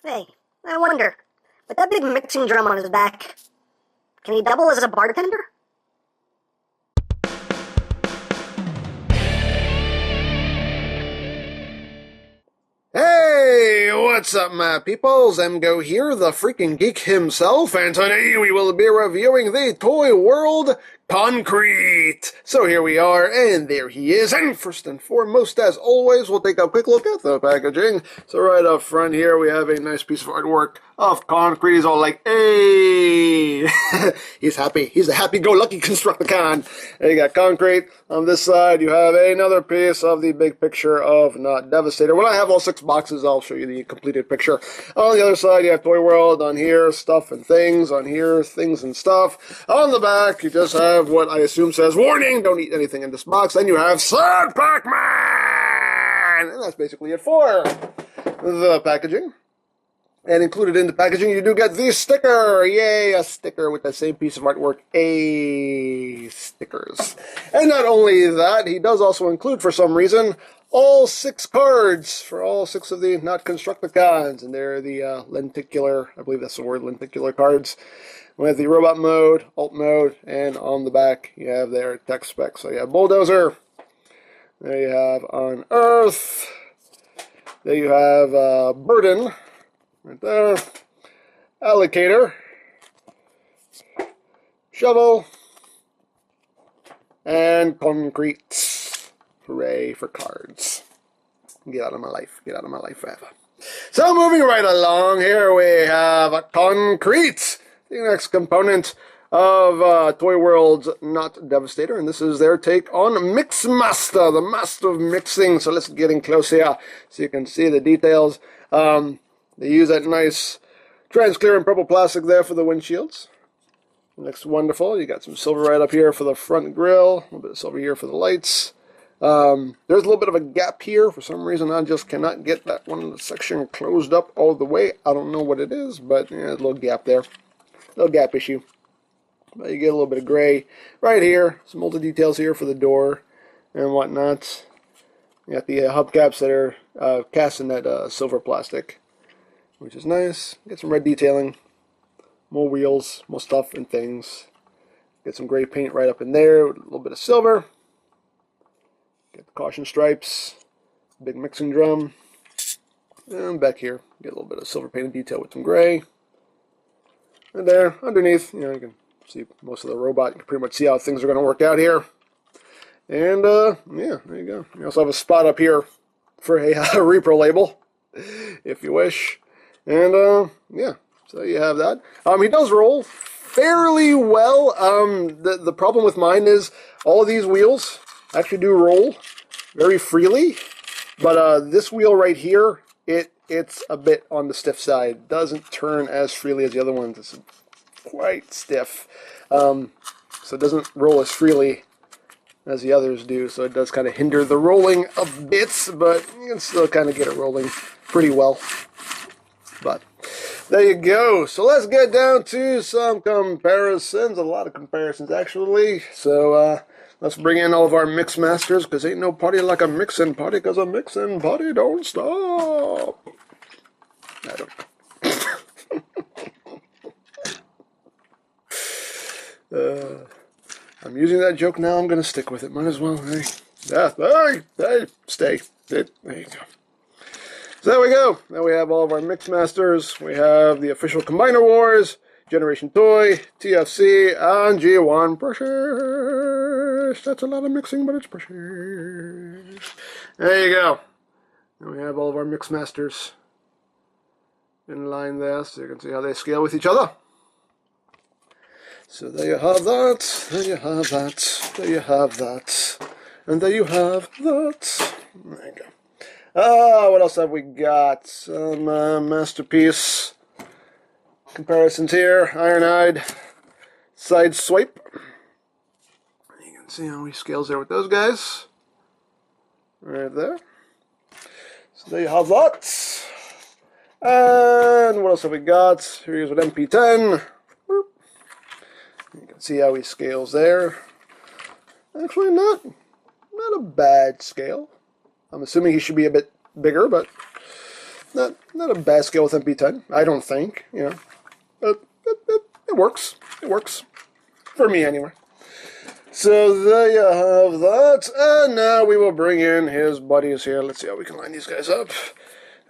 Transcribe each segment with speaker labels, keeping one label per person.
Speaker 1: Hey, I wonder, with that big mixing drum on his back, can he double as a bartender?
Speaker 2: Hey, what's up, my peoples? EmGo here, the freaking geek himself, and today we will be reviewing the Toyworld Concrete. So here we are, and there he is. And first and foremost, as always, we'll take a quick look at the packaging. So right up front here, we have a nice piece of artwork of concrete. He's all like, hey! He's happy. He's a happy-go-lucky Constructicon. And you got concrete. On this side, you have another piece of the big picture of Not Devastator. When I have all 6 boxes, I'll show you the completed picture. On the other side, you have Toyworld. On here, stuff and things. On here, things and stuff. On the back, you just have what I assume says, warning, don't eat anything in this box. Then you have Sad Pac-Man! And that's basically it for the packaging. And included in the packaging, you do get the sticker. Yay, a sticker with the same piece of artwork. Stickers. And not only that, he does also include, for some reason, all 6 cards for all 6 of the Not Constructicons. And they're the lenticular, I believe that's the word, lenticular cards. With the robot mode, alt mode, and on the back you have their tech specs. So you have Bulldozer, there you have On Earth, there you have Burden, right there, Allocator, Shovel, and Concrete. Hooray for cards. Get out of my life. Get out of my life forever. So moving right along, here we have Concrete. The next component of Toyworld's Not Devastator, and this is their take on Mixmaster, the master of mixing. So let's get in close here so you can see the details. They use that nice transparent purple plastic there for the windshields. It looks wonderful. You got some silver right up here for the front grille, a little bit of silver here for the lights. There's a little bit of a gap here. For some reason, I just cannot get that one section closed up all the way. I don't know what it is, but yeah, a little gap there. Little gap issue. But you get a little bit of gray right here. Some molded details here for the door and whatnot. You got the hubcaps that are cast in that silver plastic, which is nice. Get some red detailing. More wheels, more stuff and things. Get some gray paint right up in there with a little bit of silver. Get the caution stripes. Big mixing drum. And back here, get a little bit of silver painted detail with some gray. And there, underneath, you can see most of the robot. You can pretty much see how things are going to work out here. And, yeah, there you go. You also have a spot up here for a repro label, if you wish. And, yeah, so you have that. He does roll fairly well. The problem with mine is all of these wheels actually do roll very freely. But this wheel right here, it's a bit on the stiff side. Doesn't turn as freely as the other ones. It's quite stiff. So it doesn't roll as freely as the others do. So it does kind of hinder the rolling of bits, but you can still kind of get it rolling pretty well. But there you go. So let's get down to some comparisons. A lot of comparisons, actually. So, let's bring in all of our Mixmasters, because ain't no party like a mixin' party, because a mixin' party don't stop. I don't know. I'm using that joke now. I'm going to stick with it. Might as well. Hey, stay. There you go. So there we go. Now we have all of our Mixmasters. We have the official Combiner Wars, Generation Toy, TFC, and G1 Precious. That's a lot of mixing, but it's precious. There you go. Now we have all of our Mixmasters in line there, so you can see how they scale with each other. So there you have that, there you have that, there you have that, and there you have that. There you go. What else have we got? Some Masterpiece comparisons here. Iron-Eyed, Side Swipe. You can see how he scales there with those guys. Right there. So there you have that. And what else have we got? Here's with MP10. You can see how he scales there. Actually, not a bad scale. I'm assuming he should be a bit bigger, but not a bad scale with MP10. I don't think, you know, but it works. It works for me anyway. So there you have that, and now we will bring in his buddies here. Let's see how we can line these guys up.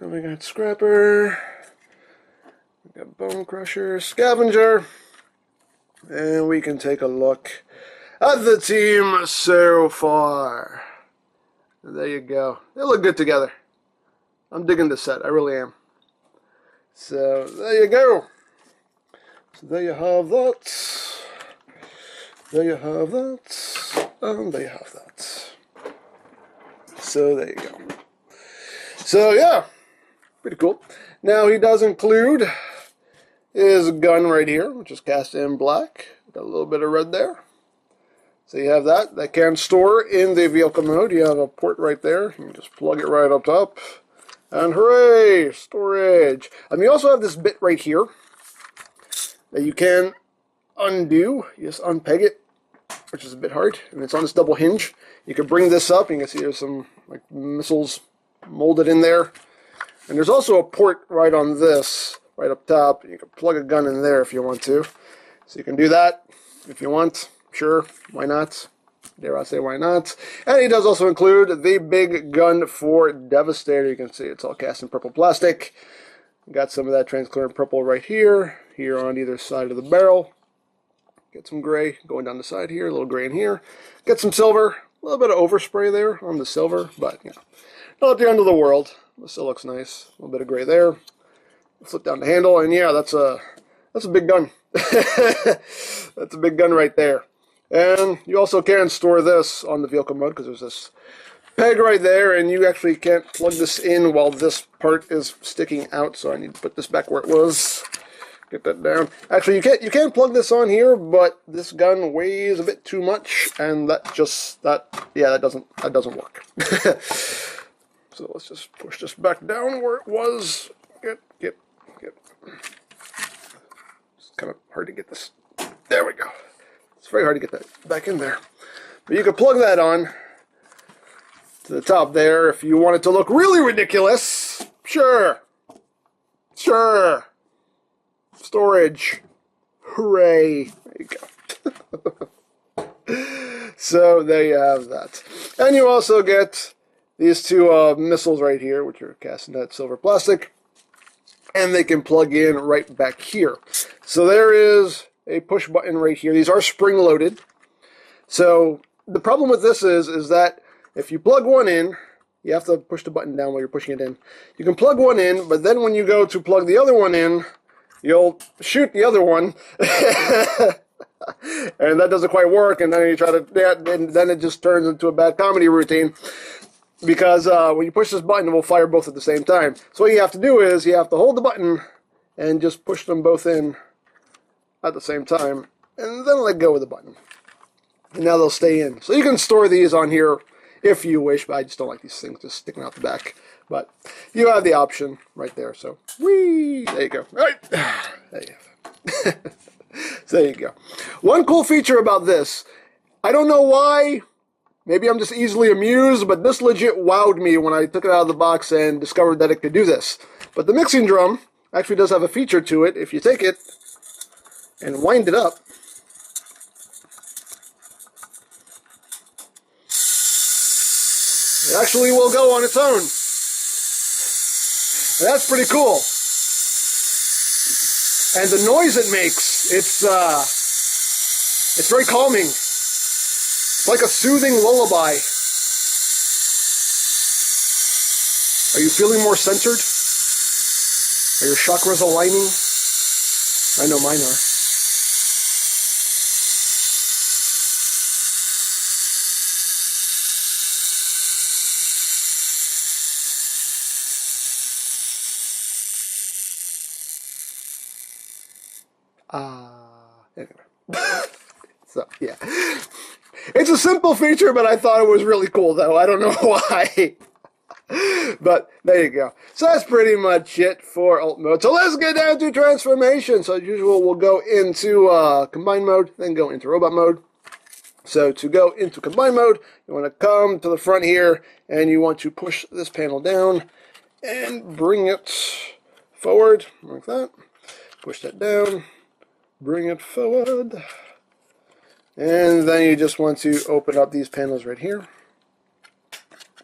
Speaker 2: And we got Scrapper, we got Bone Crusher, Scavenger, and we can take a look at the team so far. There you go. They look good together. I'm digging this set. I really am. So there you go. So there you have that. There you have that. And there you have that. So there you go. So yeah, pretty cool. Now he does include his gun right here, which is cast in black. Got a little bit of red there. So you have that. That can store in the vehicle mode. You have a port right there. You can just plug it right up top. And hooray! Storage. You also have this bit right here that you can undo. You just unpeg it, which is a bit hard. And it's on this double hinge. You can bring this up. You can see there's some like missiles molded in there. And there's also a port right on this, right up top. You can plug a gun in there if you want to. So you can do that if you want. Sure, why not? Dare I say why not? And he does also include the big gun for Devastator. You can see it's all cast in purple plastic. Got some of that transparent purple right here. Here on either side of the barrel. Get some gray going down the side here. A little gray in here. Get some silver. A little bit of overspray there on the silver. But, you know, not the end of the world. It still looks nice. A little bit of gray there. Flip down the handle. And yeah, that's a big gun. That's a big gun right there. And you also can store this on the vehicle mode because there's this peg right there, and you actually can't plug this in while this part is sticking out. So I need to put this back where it was. Get that down. Actually, you can plug this on here, but this gun weighs a bit too much, and that doesn't work. So let's just push this back down where it was. Get. It's kind of hard to get this. There we go. It's very hard to get that back in there. But you can plug that on to the top there if you want it to look really ridiculous. Sure. Storage. Hooray. There you go. So there you have that. And you also get these two missiles right here, which are cast in that silver plastic. And they can plug in right back here. So there is a push button right here. These are spring-loaded. So the problem with this is that if you plug one in, you have to push the button down while you're pushing it in. You can plug one in, but then when you go to plug the other one in, you'll shoot the other one. And that doesn't quite work, and then you try to, then it just turns into a bad comedy routine. Because when you push this button, it will fire both at the same time. So what you have to do is you have to hold the button and just push them both in at the same time, and then let go of the button. And now they'll stay in. So you can store these on here if you wish, but I just don't like these things just sticking out the back. But you have the option right there. So, whee! There you go. All right. There you have it. So there you go. One cool feature about this, I don't know why, maybe I'm just easily amused, but this legit wowed me when I took it out of the box and discovered that it could do this. But the mixing drum actually does have a feature to it. If you take it and wind it up, it actually will go on its own. And that's pretty cool. And the noise it makes, it's very calming. It's like a soothing lullaby. Are you feeling more centered? Are your chakras aligning? I know mine are. Anyway. So, yeah. It's a simple feature, but I thought it was really cool, though. I don't know why. But there you go. So that's pretty much it for alt mode. So let's get down to transformation. So as usual, we'll go into combine mode, then go into robot mode. So to go into combine mode, you want to come to the front here, and you want to push this panel down, and bring it forward like that. Push that down, bring it forward, and then you just want to open up these panels right here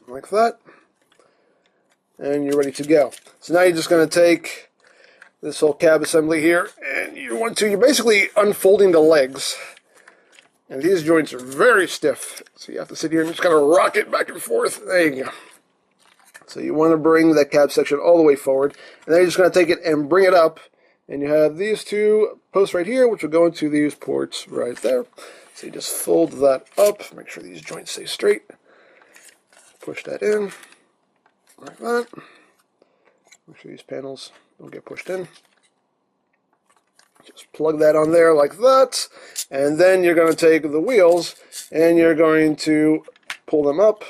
Speaker 2: like that, and you're ready to go. So now you're just going to take this whole cab assembly here, and you're basically unfolding the legs. And these joints are very stiff, so you have to sit here and just kind of rock it back and forth. There you go. So you want to bring that cab section all the way forward, and then you're just going to take it and bring it up, and you have these two posts right here, which will go into these ports right there. So you just fold that up, make sure these joints stay straight. Push that in, like that. Make sure these panels don't get pushed in. Just plug that on there like that, and then you're going to take the wheels and you're going to pull them up,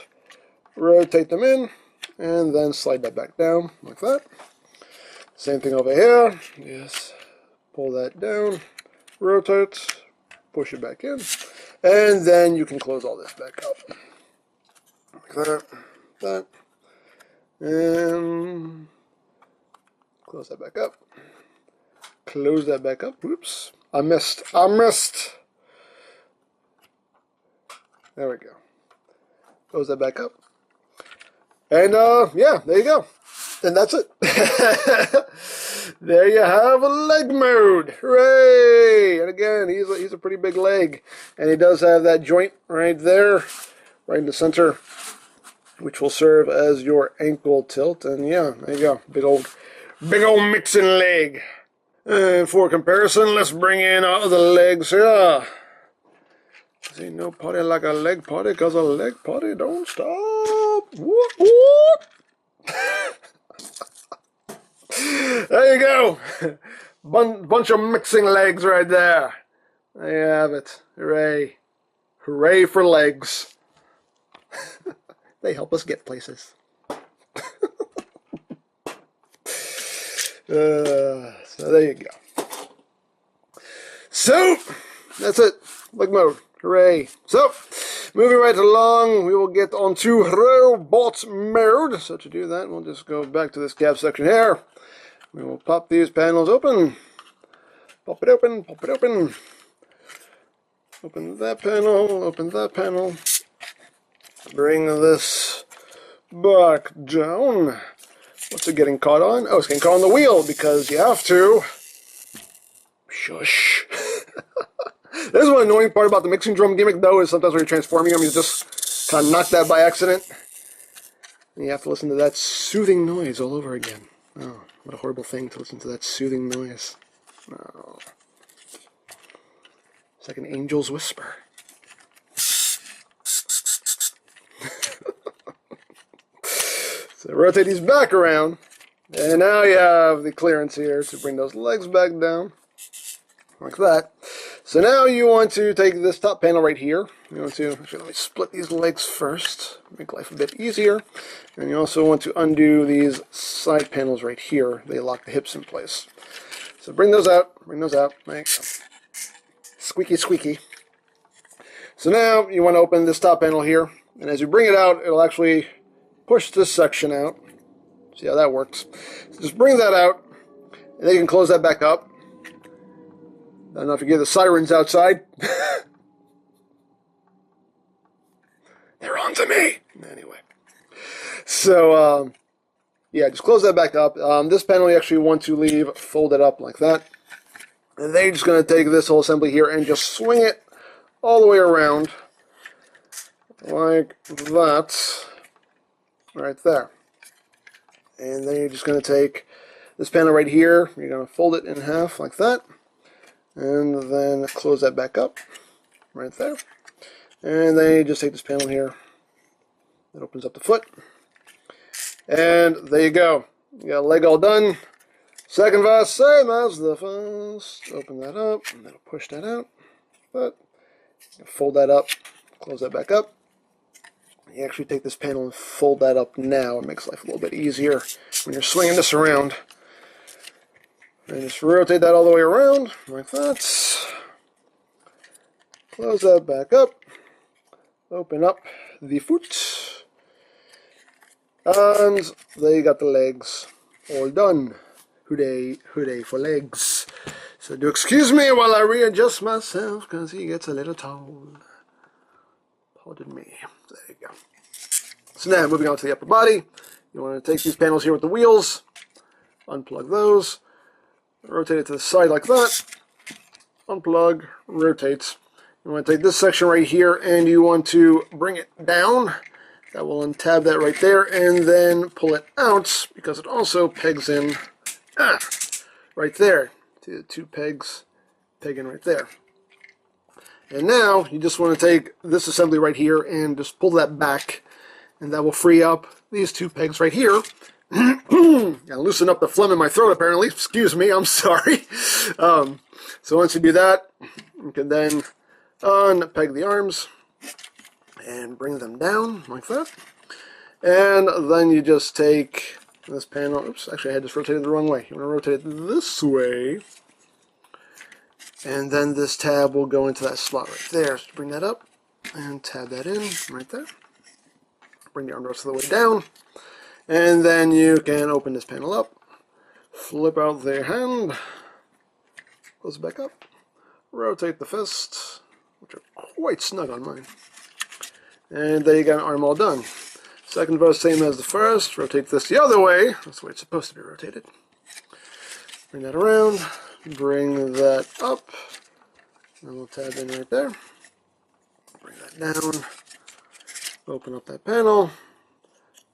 Speaker 2: rotate them in, and then slide that back down like that. Same thing over here. Just pull that down, rotate, push it back in, and then you can close all this back up like that, and close that back up. Close that back up. Oops. I missed. There we go. Close that back up. And, yeah, there you go. And that's it. There you have a leg mode. Hooray! And again, he's a pretty big leg. And he does have that joint right there, right in the center, which will serve as your ankle tilt. And yeah, there you go. Big old mixing leg. And for comparison, let's bring in the legs here. Ain't no party like a leg party, because a leg party don't stop. Whoop, whoop. There you go. Bunch of mixing legs right there. There you have it. Hooray. Hooray for legs. They help us get places. So there you go. So, that's it. Leg mode. Hooray. So, moving right along, we will get onto robot mode. So to do that, we'll just go back to this cab section here. We will pop these panels open. Pop it open, pop it open. Open that panel. Bring this back down. What's it getting caught on? Oh, it's getting caught on the wheel because you have to. Shush. There's one annoying part about the mixing drum gimmick, though, is sometimes when you're transforming them, you just kind of knock that by accident. And you have to listen to that soothing noise all over again. Oh, what a horrible thing to listen to that soothing noise. Oh. It's like an angel's whisper. So rotate these back around, and now you have the clearance here to bring those legs back down, like that. So now you want to take this top panel right here. You want to, actually, let me split these legs first, make life a bit easier. And you also want to undo these side panels right here. They lock the hips in place. So bring those out, like squeaky, squeaky. So now you want to open this top panel here, and as you bring it out, it'll actually push this section out. See how that works. So just bring that out, and then you can close that back up. I don't know if you hear the sirens outside. They're on to me. Anyway. So, yeah, just close that back up. This panel you actually want to leave folded up like that. And then you're just going to take this whole assembly here and just swing it all the way around. Like that. Right there. And then you're just going to take this panel right here. You're going to fold it in half like that. And then close that back up, right there. And then you just take this panel here. It opens up the foot. And there you go. You got a leg all done. Second vise, same as the first. Open that up, and then push that out. But fold that up, close that back up. You actually take this panel and fold that up now. It makes life a little bit easier when you're swinging this around. And just rotate that all the way around, like that. Close that back up. Open up the foot. And there you got the legs all done. Hooray, hooray for legs. So do excuse me while I readjust myself, because he gets a little tall. Pardon me. There you go. So now, moving on to the upper body. You want to take these panels here with the wheels, unplug those, rotate it to the side like that, unplug, rotate. You want to take this section right here and you want to bring it down. That will untab that right there, and then pull it out because it also pegs in right there. See the two pegs pegging right there. And now you just want to take this assembly right here and just pull that back, and that will free up these two pegs right here. And loosen up the phlegm in my throat apparently. Excuse me, I'm sorry. So once you do that, you can then unpeg the arms and bring them down like that. And then you just take this panel. Oops, actually I had this rotated the wrong way. You want to rotate it this way. And then this tab will go into that slot right there. So bring that up and tab that in right there. Bring the arm rest of the way down. And then you can open this panel up. Flip out the hand. Close it back up. Rotate the fists, which are quite snug on mine. And there you got an arm all done. Second verse, same as the first. Rotate this the other way. That's the way it's supposed to be rotated. Bring that around. Bring that up. And we'll tab in right there. Bring that down. Open up that panel.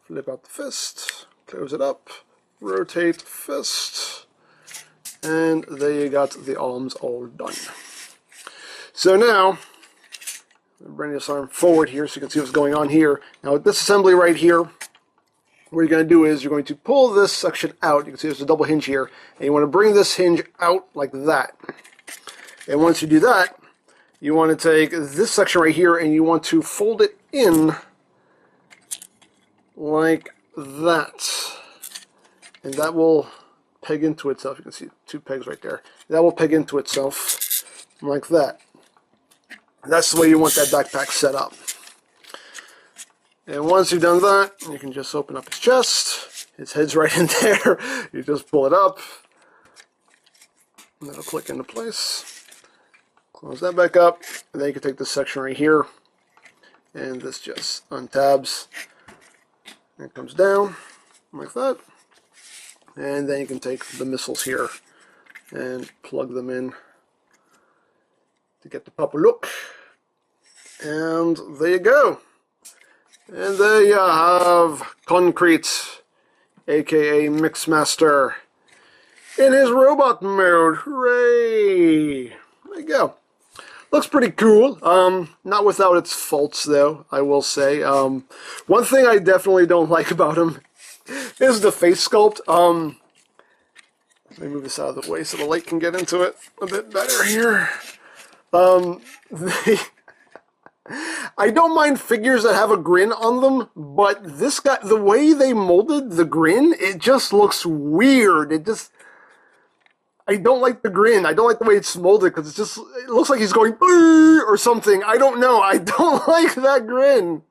Speaker 2: Flip out the fist. Close it up. Rotate fist. And there you got the arms all done. So now, bring this arm forward here so you can see what's going on here. Now with this assembly right here, what you're going to do is you're going to pull this section out. You can see there's a double hinge here. And you want to bring this hinge out like that. And once you do that, you want to take this section right here and you want to fold it in like that. And that will peg into itself. You can see two pegs right there. That will peg into itself like that. That's the way you want that backpack set up. And once you've done that, you can just open up his chest. His head's right in there. You just pull it up. And that'll click into place. Close that back up. And then you can take this section right here. And this just untabs. And it comes down like that. And then you can take the missiles here and plug them in to get the proper look. And there you go. And there you have Concrete, aka Mixmaster, in his robot mode. Hooray! There you go. Looks pretty cool. Not without its faults, though, I will say. One thing I definitely don't like about him is the face sculpt. Let me move this out of the way so the light can get into it a bit better here. I don't mind figures that have a grin on them, but this guy, the way they molded the grin, it just looks weird. I don't like the grin. I don't like the way it's molded because it looks like he's going or something. I don't know. I don't like that grin.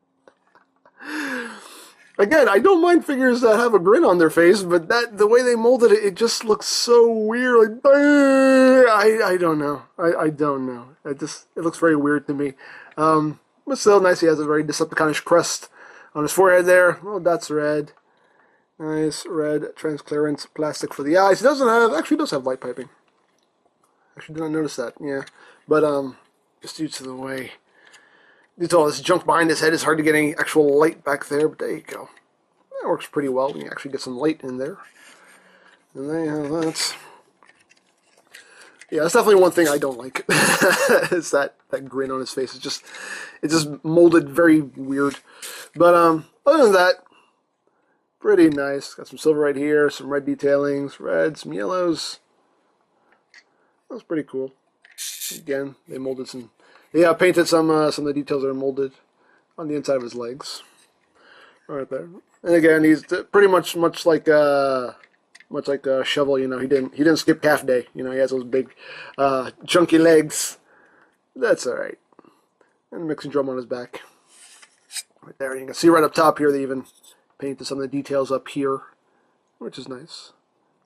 Speaker 2: Again, I don't mind figures that have a grin on their face, but the way they molded it, it just looks so weird. Like, I don't know. I don't know. It looks very weird to me. But still nice. He has a very Decepticonish crest on his forehead there. Oh, that's red. Nice red transparent plastic for the eyes. He does have light piping. Actually, did not notice that. Yeah, but just due to the way. Due to all this junk behind his head, it's hard to get any actual light back there, but there you go. That works pretty well when you actually get some light in there. And there you have that. Yeah, that's definitely one thing I don't like. Is that grin on his face. It's just molded very weird. But other than that, pretty nice. Got some silver right here, some red detailings, red, some yellows. That's pretty cool. Again, they molded some. Yeah, painted some of the details that are molded on the inside of his legs, right there. And again, he's pretty much like a Shovel. You know, he didn't skip calf day. You know, he has those big, chunky legs. That's all right. And the mixing drum on his back, right there. You can see right up top here they even painted some of the details up here, which is nice.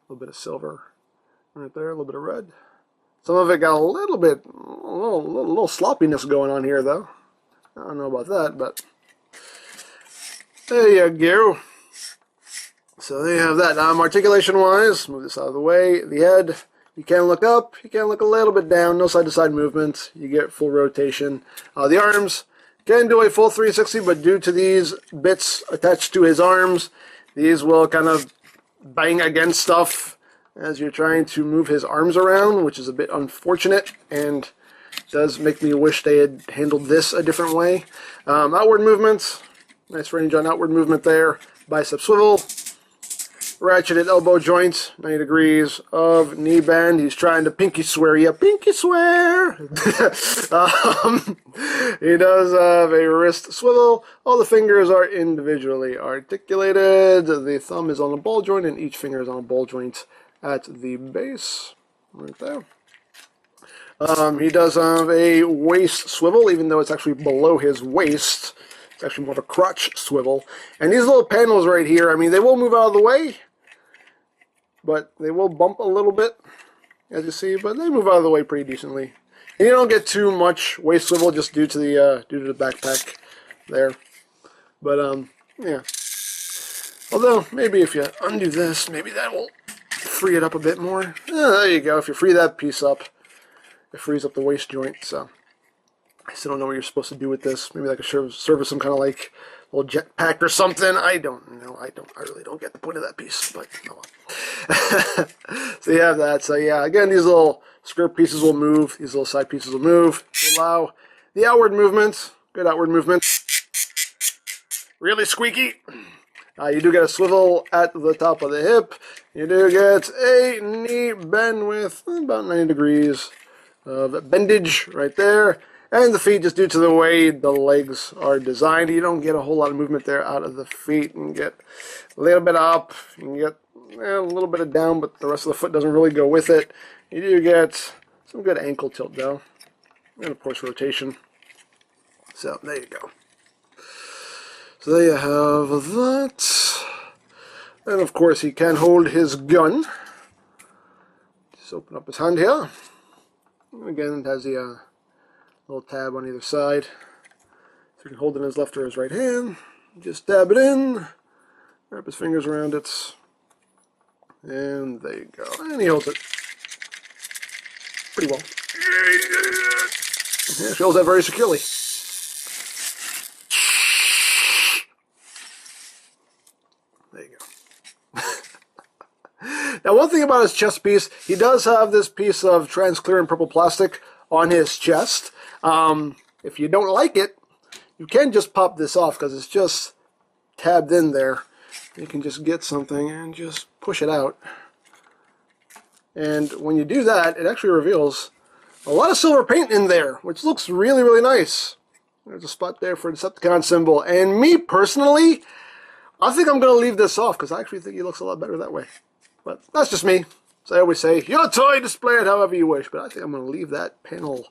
Speaker 2: A little bit of silver right there, a little bit of red. Some of it got a little sloppiness going on here, though. I don't know about that, but there you go. So there you have that. Articulation-wise, move this out of the way. The head, you can look up, you can look a little bit down. No side-to-side movement. You get full rotation. The arms can do a full 360, but due to these bits attached to his arms, these will kind of bang against stuff as you're trying to move his arms around, which is a bit unfortunate and does make me wish they had handled this a different way. Outward movements, nice range on outward movement there. Bicep swivel, ratcheted elbow joint, 90 degrees of knee bend. He's trying to pinky swear you. Pinky swear! He does have a wrist swivel. All the fingers are individually articulated. The thumb is on a ball joint, and each finger is on a ball joint at the base. Right there. He does have a waist swivel, even though it's actually below his waist. It's actually more of a crotch swivel. And these little panels right here, I mean, they will move out of the way, but they will bump a little bit, as you see, but they move out of the way pretty decently. And you don't get too much waist swivel just due to the backpack there. But yeah. Although maybe if you undo this, maybe that will free it up a bit more. There you go. If you free that piece up, it frees up the waist joint. So I still don't know what you're supposed to do with this. Maybe that could serve as some kind of like little jetpack or something. I don't know. I really don't get the point of that piece, but oh well. So you have that. So yeah, again, these little skirt pieces will move. These little side pieces will move to allow the outward movement. Good outward movement. Really squeaky. You do get a swivel at the top of the hip. You do get a knee bend with about 90 degrees of bendage right there. And the feet, just due to the way the legs are designed, you don't get a whole lot of movement there out of the feet. You can get a little bit up, you can get a little bit of down, but the rest of the foot doesn't really go with it. You do get some good ankle tilt though. And of course rotation. So there you go. So there you have that. And of course he can hold his gun. Just open up his hand here. And again, it has the little tab on either side. So you can hold it in his left or his right hand. Just dab it in. Wrap his fingers around it. And there you go. And he holds it pretty well. Yeah, she holds that very securely. There you go. Now, one thing about his chest piece, he does have this piece of transparent purple plastic on his chest. If you don't like it, you can just pop this off because it's just tabbed in there. You can just get something and just push it out. And when you do that, it actually reveals a lot of silver paint in there, which looks really, really nice. There's a spot there for the Decepticon symbol. And me, personally, I think I'm going to leave this off because I actually think he looks a lot better that way. But that's just me. So I always say, your toy, display it however you wish. But I think I'm going to leave that panel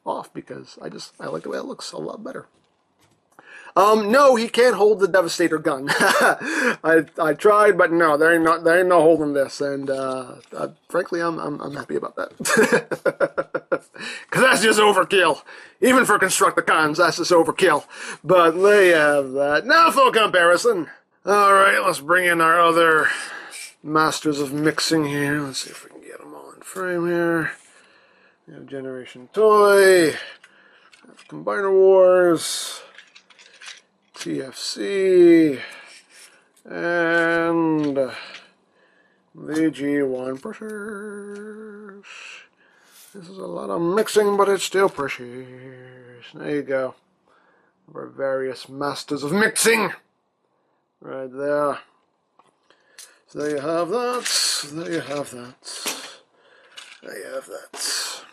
Speaker 2: off because I like the way it looks a lot better. No, he can't hold the Devastator gun. I tried, but no, there ain't no holding this, and frankly, I'm happy about that. Because that's just overkill. Even for Constructicons, that's just overkill. But they have that. Now for comparison. All right, let's bring in our other masters of mixing here. Let's see if we can get them all in frame here. We have Generation Toy. We have Combiner Wars. TFC, and the G1 pressures. This is a lot of mixing, but it's still pressures. There you go. Our various masters of mixing. Right there. So there you have that. There you have that. There you have that.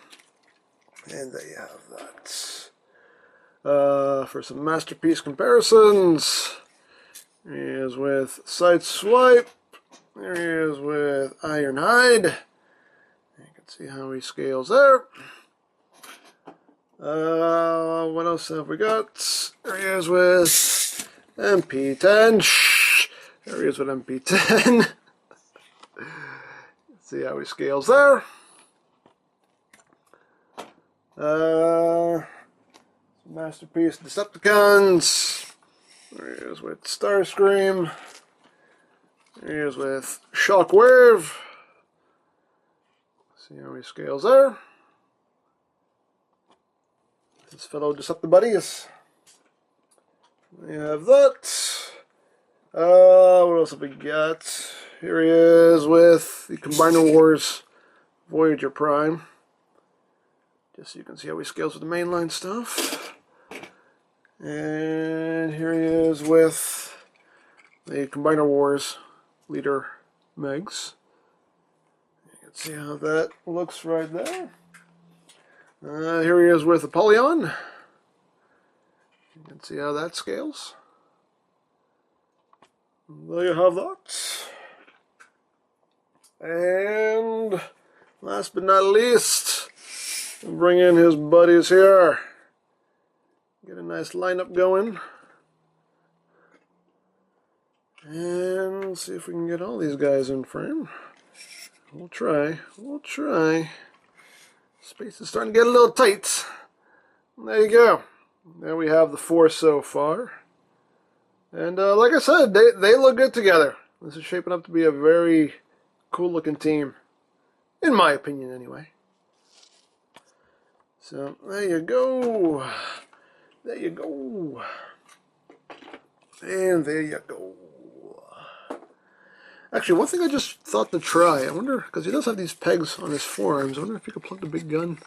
Speaker 2: And there you have that. For some masterpiece comparisons, he is with Sideswipe. There he is with Ironhide. You can see how he scales there. What else have we got? There he is with MP10. There he is with MP10. See how he scales there. Masterpiece Decepticons. There he is with Starscream. There he is with Shockwave. See how he scales there. His fellow Decepticons. We have that. What else have we got? Here he is with the Combiner Wars Voyager Prime. Just so you can see how he scales with the mainline stuff. And here he is with the Combiner Wars Leader Megs. You can see how that looks right there. Here he is with Apollyon. You can see how that scales. There you have that. And last but not least, we'll bring in his buddies here. Get a nice lineup going. And see if we can get all these guys in frame. We'll try. We'll try. Space is starting to get a little tight. There you go. There we have the 4 so far. And like I said, they look good together. This is shaping up to be a very cool looking team. In my opinion, anyway. So, there you go. There you go. And there you go. Actually, one thing I just thought to try, I wonder, because he does have these pegs on his forearms, I wonder if you could plug the big gun.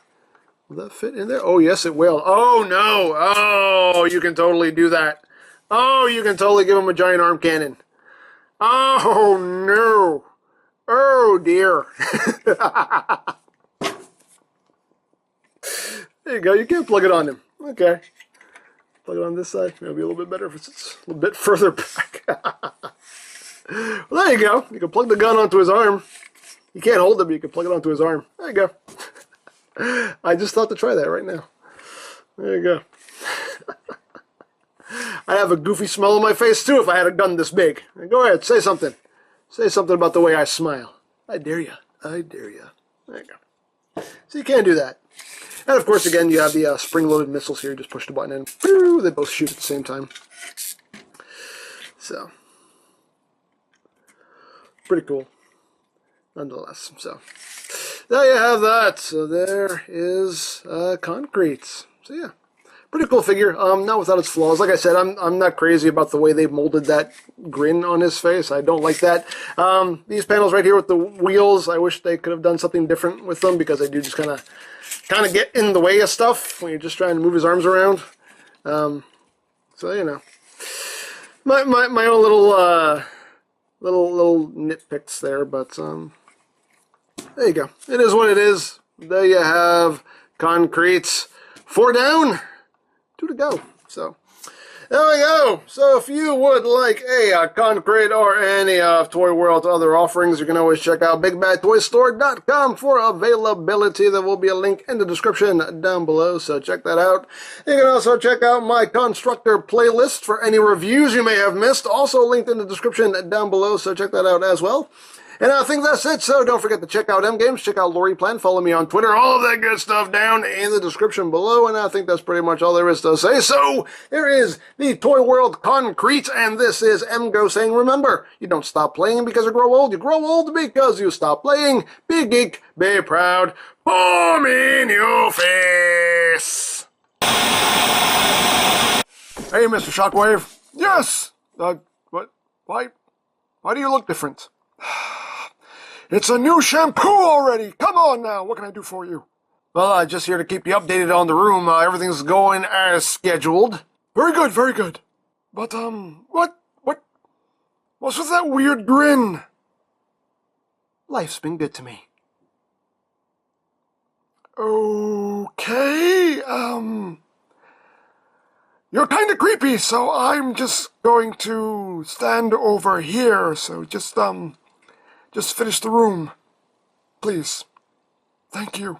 Speaker 2: Will that fit in there? Oh, yes, it will. Oh, no. Oh, you can totally do that. Oh, you can totally give him a giant arm cannon. Oh, no. Oh, dear. There you go. You can plug it on him. Okay. Plug it on this side. Maybe a little bit better if it's a little bit further back. Well, there you go. You can plug the gun onto his arm. You can't hold it, but you can plug it onto his arm. There you go. I just thought to try that right now. There you go. I'd have a goofy smile on my face, too, if I had a gun this big. Go ahead, say something. Say something about the way I smile. I dare you. I dare you. There you go. So you can do that. And, of course, again, you have the spring-loaded missiles here. You just push the button and they both shoot at the same time. So, pretty cool, nonetheless. So, there you have that. So there is Concretes. So yeah, pretty cool figure. Not without its flaws. Like I said, I'm not crazy about the way they molded that grin on his face. I don't like that. These panels right here with the wheels, I wish they could have done something different with them because they do just kind of get in the way of stuff when you're just trying to move his arms around. So you know, my own little nitpicks there, but there you go. It is what it is. There you have Concretes. 4 down, 2 to go. So there we go. So if you would like a Concrete or any of Toyworld's other offerings, you can always check out BigBadToyStore.com for availability. There will be a link in the description down below, so check that out. You can also check out my Constructor playlist for any reviews you may have missed, also linked in the description down below, so check that out as well. And I think that's it, so don't forget to check out EmGo's, check out Lori Plan, follow me on Twitter, all of that good stuff down in the description below, and I think that's pretty much all there is to say. So, here is the Toy World Concrete, and this is EmGo saying, remember, you don't stop playing because you grow old because you stop playing. Be geek, be proud, palm in your face. Hey, Mr. Shockwave. Yes! What? Why do you look different? It's a new shampoo already! Come on now, what can I do for you? Well, I'm just here to keep you updated on the room. Everything's going as scheduled. Very good, very good. But, what's with that weird grin? Life's been good to me. Okay, you're kinda creepy, so I'm just going to stand over here, so just finish the room. Please. Thank you.